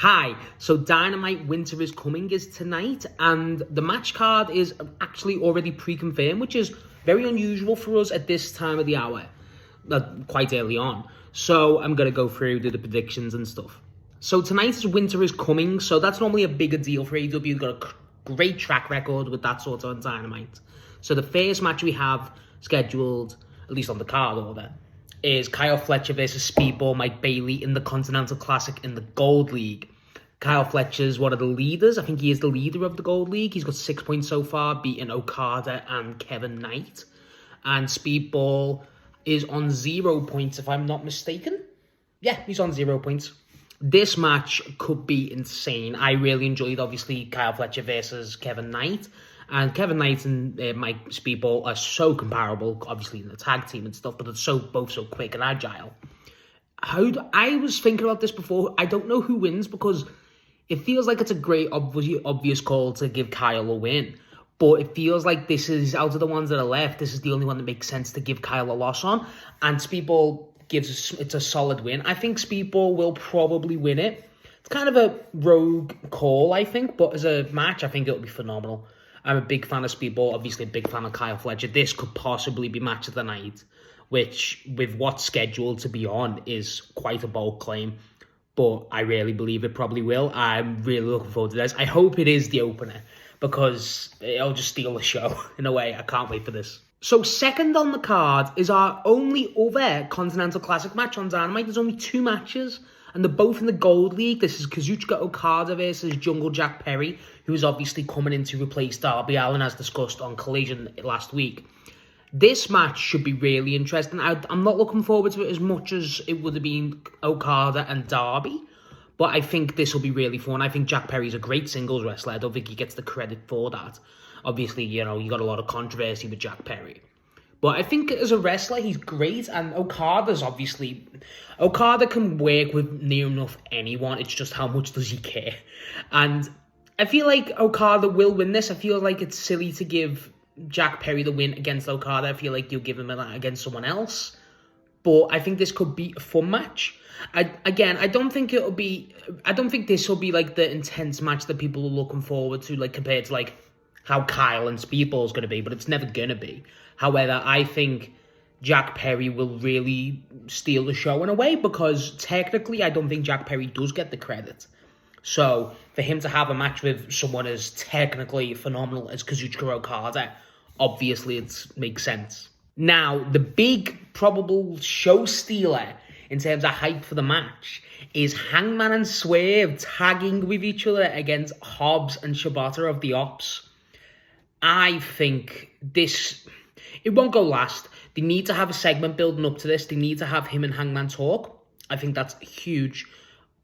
Hi, so Dynamite Winter is coming is tonight, and the match card is actually already pre-confirmed, which is very unusual for us at this time of the hour, quite early on. So I'm going to go through the predictions and stuff. So tonight's Winter is coming, so that's normally a bigger deal for AEW. You've got a great track record with that sort of Dynamite. So the first match we have scheduled, at least on the card order, is Kyle Fletcher versus Speedball Mike Bailey in the Continental Classic in the Gold League. Kyle Fletcher's one of the leaders. I think he is the leader of the Gold League. He's got 6 points so far, beating Okada and Kevin Knight. And Speedball is on 0 points, if I'm not mistaken. Yeah, he's on 0 points. This match could be insane. I really enjoyed, obviously, Kyle Fletcher versus Kevin Knight. And Kevin Knight and Mike Speedball are so comparable, obviously in the tag team and stuff, but they're both so quick and agile. I was thinking about this before. I don't know who wins because it feels like it's a great, obvious call to give Kyle a win. But it feels like this is, out of the ones that are left, this is the only one that makes sense to give Kyle a loss on. And Speedball it's a solid win. I think Speedball will probably win it. It's kind of a rogue call, I think, but as a match, I think it'll be phenomenal. I'm a big fan of Speedball, obviously a big fan of Kyle Fletcher. This could possibly be match of the night, which, with what's scheduled to be on, is quite a bold claim. But I really believe it probably will. I'm really looking forward to this. I hope it is the opener, because it'll just steal the show in a way. I can't wait for this. So second on the card is our only other Continental Classic match on Dynamite. There's only 2 matches, and they're both in the Gold League. This is Kazuchika Okada versus Jungle Jack Perry, who is obviously coming in to replace Darby Allin, as discussed on Collision last week. This match should be really interesting. I'm not looking forward to it as much as it would have been Okada and Darby, but I think this will be really fun. I think Jack Perry's a great singles wrestler. I don't think he gets the credit for that. Obviously, you got a lot of controversy with Jack Perry. But I think as a wrestler, he's great. And Okada can work with near enough anyone. It's just how much does he care? And I feel like Okada will win this. I feel like it's silly to give Jack Perry the win against Okada. I feel like you'll give him that against someone else. But I think this could be a fun match. I don't think this will be like the intense match that people are looking forward to, like compared to like how Kyle and Speedball is going to be, but it's never going to be. However, I think Jack Perry will really steal the show in a way, because technically I don't think Jack Perry does get the credit. So for him to have a match with someone as technically phenomenal as Kazuchika Okada, obviously it makes sense. Now, the big probable show stealer in terms of hype for the match is Hangman and Swerve tagging with each other against Hobbs and Shibata of the Ops. I think it won't go last. They need to have a segment building up to this. They need to have him and Hangman talk. I think that's huge.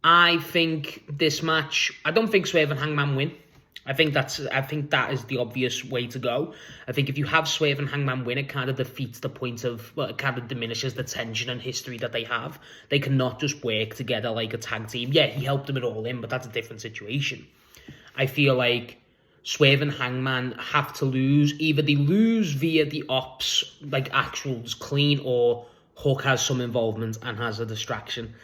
I think this match, I don't think Swerve and Hangman win. I think that is the obvious way to go. I think if you have Swerve and Hangman win, it kind of defeats the point of, it kind of diminishes the tension and history that they have. They cannot just work together like a tag team. Yeah, he helped them it all in, but that's a different situation. I feel like Swerve and Hangman have to lose. Either they lose via the Ops, like actuals clean, or Hook has some involvement and has a distraction.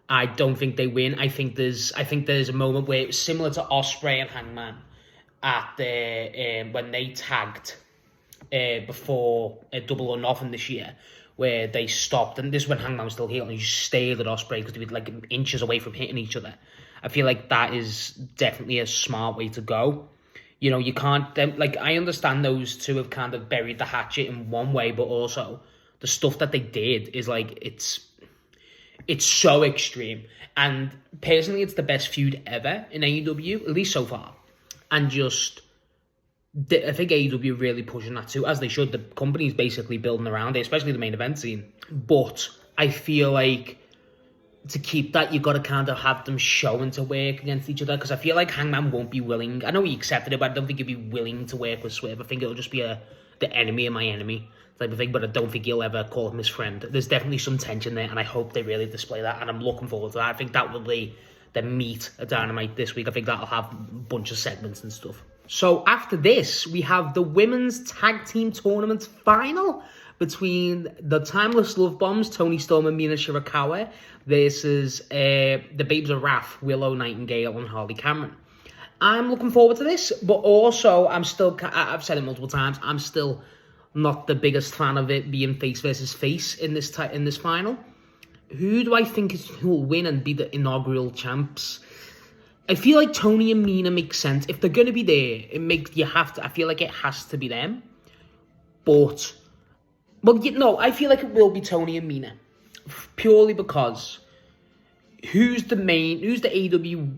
I don't think they win. I think there's a moment where it was similar to Ospreay and Hangman at when they tagged before Double or Nothing this year, where they stopped, and this is when Hangman was still heel, and he just stared at Ospreay because they were like inches away from hitting each other. I feel like that is definitely a smart way to go. You can't, I understand those two have kind of buried the hatchet in one way, but also the stuff that they did is like, it's so extreme. And personally, it's the best feud ever in AEW, at least so far. And I think AEW really pushing that too, as they should. The company's basically building around it, especially the main event scene. But I feel like to keep that, you've got to kind of have them showing to work against each other, because I feel like Hangman won't be willing. I know he accepted it, but I don't think he'll be willing to work with Swerve. I think it'll just be the enemy of my enemy type of thing, but I don't think he'll ever call him his friend. There's definitely some tension there, and I hope they really display that, and I'm looking forward to that. I think that will be the meat of Dynamite this week. I think that'll have a bunch of segments and stuff. So after this, we have the women's tag team tournament final between the Timeless Love Bombs, Toni Storm and Mina Shirakawa, versus the Babes of Wrath, Willow Nightingale and Harley Cameron. I'm looking forward to this, but also I've said it multiple times, I'm still not the biggest fan of it being face versus face in this final. Who do I think who will win and be the inaugural champs? I feel like Toni and Mina make sense. If they're going to be there, I feel like it has to be them. But, I feel like it will be Toni and Mina. Purely because who's the AEW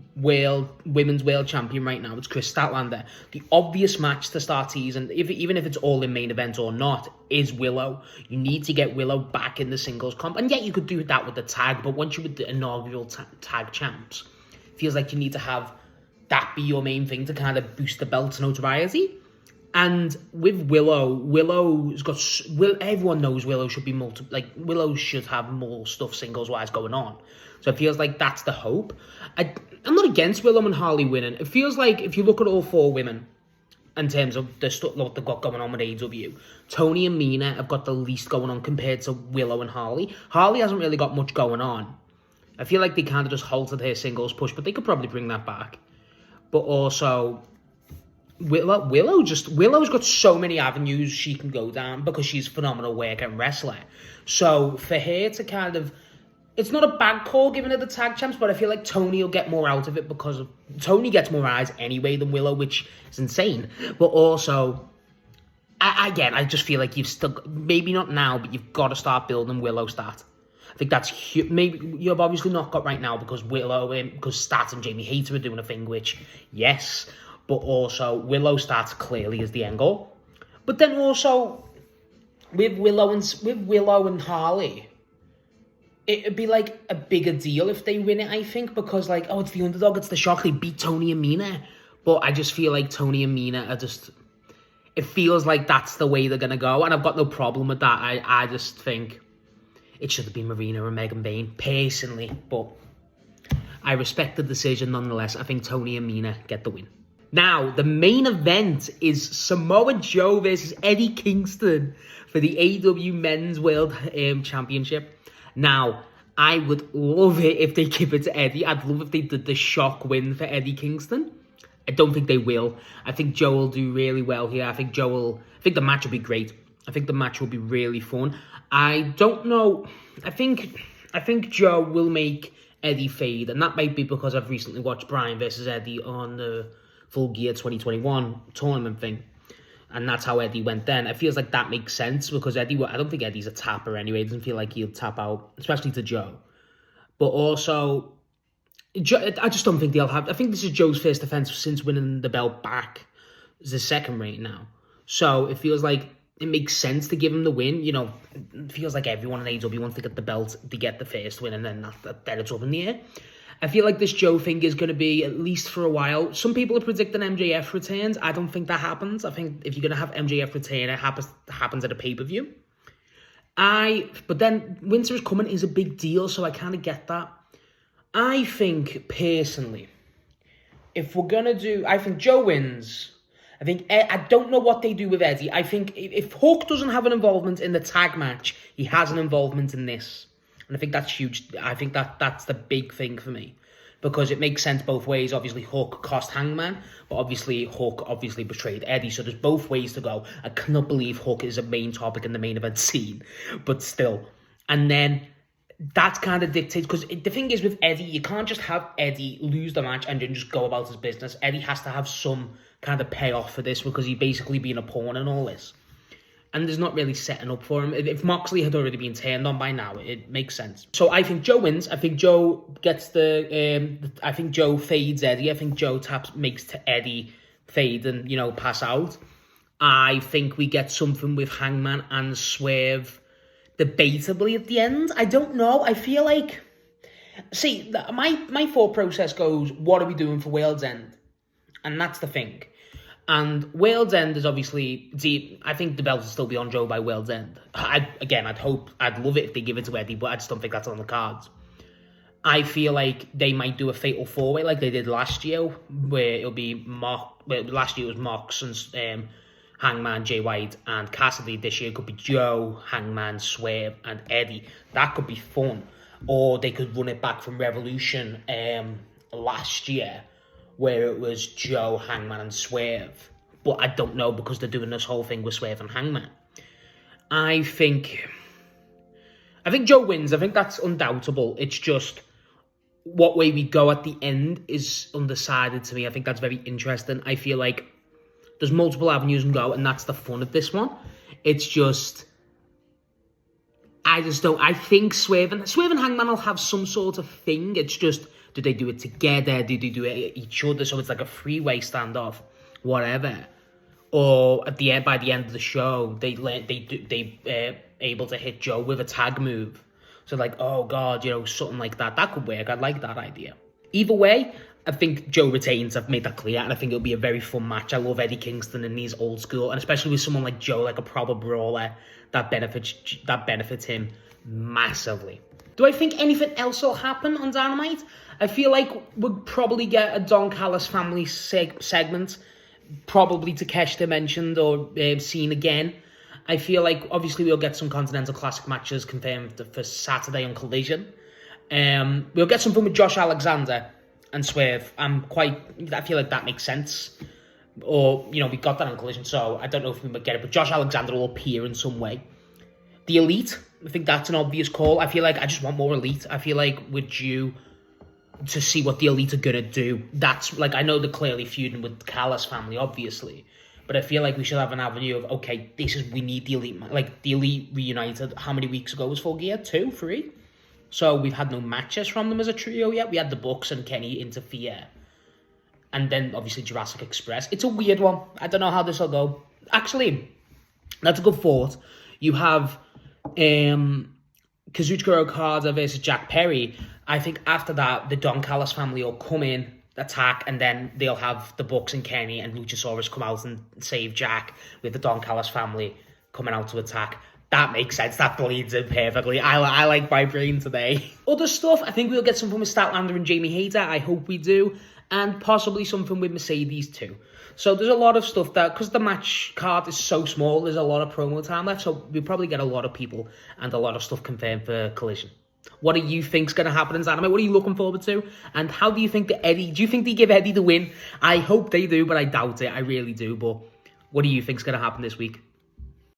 Women's World Champion right now? It's Chris Statlander. The obvious match to start season, even if it's all in main event or not, is Willow. You need to get Willow back in the singles comp. And yet you could do that with the tag, but once you're with the inaugural tag champs, feels like you need to have that be your main thing to kind of boost the belt's notoriety. And with everyone knows Willow should be Willow should have more stuff singles wise going on. So it feels like that's the hope. I'm not against Willow and Harley winning. It feels like if you look at all four women in terms of the stuff what they've got going on with AEW, Toni and Mina have got the least going on compared to Willow and Harley. Harley hasn't really got much going on. I feel like they kind of just halted her singles push, but they could probably bring that back. But also, Willow's got so many avenues she can go down because she's a phenomenal worker and wrestler. So for her to kind of, it's not a bad call giving her the tag champs, but I feel like Toni will get more out of it because Toni gets more eyes anyway than Willow, which is insane. But also, I just feel like you've still, maybe not now, but you've got to start building Willow stat. I think that's huge. Maybe you've obviously not got right now because Stats and Jamie Hayter are doing a thing, which, yes, but also Willow Stats clearly is the end goal. But then also with Willow and Harley, it'd be like a bigger deal if they win it, I think, because it's the underdog, it's the shock, they beat Toni and Mina. But I just feel like Toni and Mina are just, it feels like that's the way they're gonna go, and I've got no problem with that. I just think it should have been Marina and Megan Bayne, personally, but I respect the decision nonetheless. I think Toni and Mina get the win. Now, the main event is Samoa Joe versus Eddie Kingston for the AEW Men's World Championship. Now, I would love it if they give it to Eddie. I'd love if they did the shock win for Eddie Kingston. I don't think they will. I think Joe will do really well here. I think the match will be great. I think the match will be really fun. I don't know. I think Joe will make Eddie fade, and that might be because I've recently watched Bryan versus Eddie on the Full Gear 2021 tournament thing, and that's how Eddie went then. It feels like that makes sense because I don't think Eddie's a tapper anyway. It doesn't feel like he'll tap out, especially to Joe. But also, I just don't think they'll have. I think this is Joe's first defense since winning the belt back. It's his second reign now, so it feels like it makes sense to give him the win. It feels like everyone in AEW wants to get the belt to get the first win, and then it's up in the air. I feel like this Joe thing is going to be at least for a while. Some people are predicting MJF returns. I don't think that happens. I think if you're going to have MJF return, it happens at a pay-per-view. But then Winter is coming is a big deal, so I kind of get that. I think, personally, I think Joe wins. I don't know what they do with Eddie. I think if Hook doesn't have an involvement in the tag match, he has an involvement in this. And I think that's huge. I think that's the big thing for me. Because it makes sense both ways. Obviously, Hook cost Hangman, but obviously, Hook betrayed Eddie. So there's both ways to go. I cannot believe Hook is a main topic in the main event scene. But still. And then that kind of dictates, because the thing is with Eddie, you can't just have Eddie lose the match and then just go about his business. Eddie has to have some kind of payoff for this because he's basically been a pawn in all this. And there's not really setting up for him. If Moxley had already been turned on by now, it makes sense. So I think Joe wins. I think Joe gets I think Joe fades Eddie. I think Joe makes to Eddie fade and, pass out. I think we get something with Hangman and Swerve debatably at the end. I don't know. I feel like... See, my thought process goes, what are we doing for World's End? And that's the thing. And World's End is obviously... I think the belt will still be on Joe by World's End. I'd love it if they give it to Eddie, but I just don't think that's on the cards. I feel like they might do a fatal four-way like they did last year, where it'll be last year it was Mox and Hangman, Jay White, and Cassidy. This year it could be Joe, Hangman, Swerve, and Eddie. That could be fun. Or they could run it back from Revolution last year, where it was Joe, Hangman, and Swerve. But I don't know, because they're doing this whole thing with Swerve and Hangman. I think Joe wins. I think that's undoubtable. It's just what way we go at the end is undecided to me. I think that's very interesting. I feel like there's multiple avenues and go, and that's the fun of this one. It's just, I just don't. I think Swerve and Hangman will have some sort of thing. It's just, do they do it together? Do they do it each other? So it's like a freeway standoff, whatever. Or at the end, by the end of the show, they able to hit Joe with a tag move. So like, oh God, something like that. That could work. I like that idea. Either way, I think Joe retains. I've made that clear, and I think it'll be a very fun match. I love Eddie Kingston and he's old school, and especially with someone like Joe, like a proper brawler, that benefits him massively. Do I think anything else will happen on Dynamite? I feel like we'll probably get a Don Callis family segment, probably Takeshita mentioned or seen again. I feel like obviously we'll get some Continental Classic matches confirmed for Saturday on Collision. We'll get something with Josh Alexander and Swerve. I feel like that makes sense. Or, we got that on Collision, so I don't know if we might get it, but Josh Alexander will appear in some way. The Elite, I think that's an obvious call. I feel like I just want more Elite. I feel like we're due to see what the Elite are going to do. That's, like, I know they're clearly feuding with the Callis family, obviously. But I feel like we should have an avenue of, okay, we need the Elite. Like, the Elite reunited, how many weeks ago was Full Gear? 2, 3? So we've had no matches from them as a trio yet. We had the Bucks and Kenny interfere. And then, obviously, Jurassic Express. It's a weird one. I don't know how this will go. Actually, that's a good thought. You have Kazuchika Okada versus Jack Perry. I think after that, the Don Callis family will come in, attack, and then they'll have the Bucks and Kenny and Luchasaurus come out and save Jack, with the Don Callis family coming out to attack. That makes sense. That bleeds in perfectly. I like my brain today. Other stuff, I think we'll get something with Statlander and Jamie Hayter. I hope we do. And possibly something with Mercedes too. So there's a lot of stuff that, because the match card is so small, there's a lot of promo time left. So we'll probably get a lot of people and a lot of stuff confirmed for Collision. What do you think's going to happen in Dynamite? What are you looking forward to? And how do you think do you think they give Eddie the win? I hope they do, but I doubt it. I really do. But what do you think's going to happen this week?